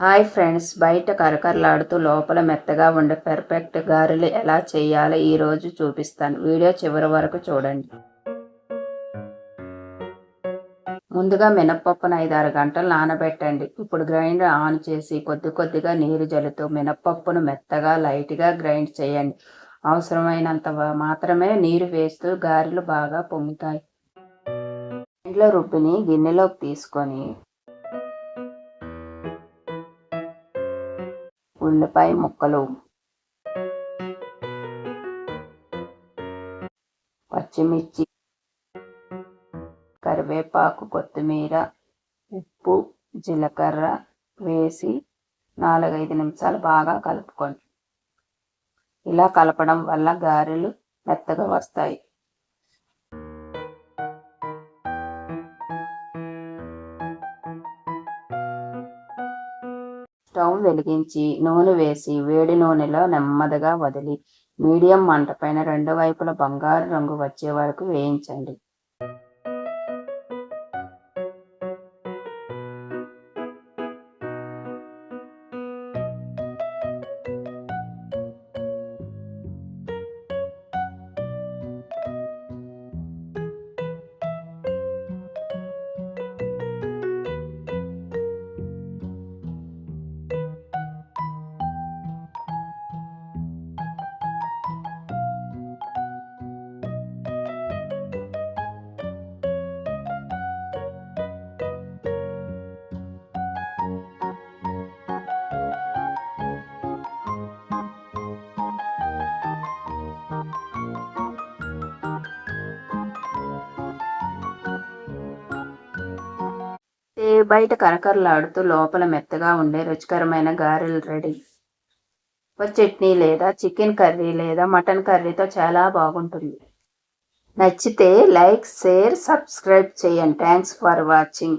Hi friends, బయట కరకరలాడుతూ లోపల మెత్తగా ఉండే పర్ఫెక్ట్ గారెలు ఎలా చేయాలో ఈరోజు చూపిస్తాను. వీడియో చివరి వరకు చూడండి. ముందుగా మినప్పప్పును 5-6 గంటలు నానబెట్టండి. ఇప్పుడు గ్రైండర్ ఆన్ చేసి కొద్దిగా నీరు జల్లుతూ మినప్పప్పును మెత్తగా లైట్గా గ్రైండ్ చేయండి. అవసరమైనంత మాత్రమే నీరు వేస్తూ గారెలు బాగా పొంగుతాయి. ఇంట్లో రుబ్బిని గిన్నెలోకి తీసుకొని ఉల్లిపాయ ముక్కలు, పచ్చిమిర్చి, కరివేపాకు, కొత్తిమీర, ఉప్పు, జీలకర్ర వేసి 4-5 నిమిషాలు బాగా కలుపుకోండి. ఇలా కలపడం వల్ల గారెలు మెత్తగా వస్తాయి. స్టవ్ వెలిగించి నూనె వేసి వేడి నూనెలో నెమ్మదిగా వదిలి మీడియం మంట పైన 2 వైపుల బంగారు రంగు వచ్చే వరకు వేయించండి. బయట కరకరలాడుతూ లోపల మెత్తగా ఉండే రుచికరమైన గారెలు రెడీ. చట్నీ లేదా చికెన్ కర్రీ లేదా మటన్ కర్రీతో చాలా బాగుంటుంది. నచ్చితే లైక్, షేర్, సబ్స్క్రైబ్ చేయండి. Thanks for watching.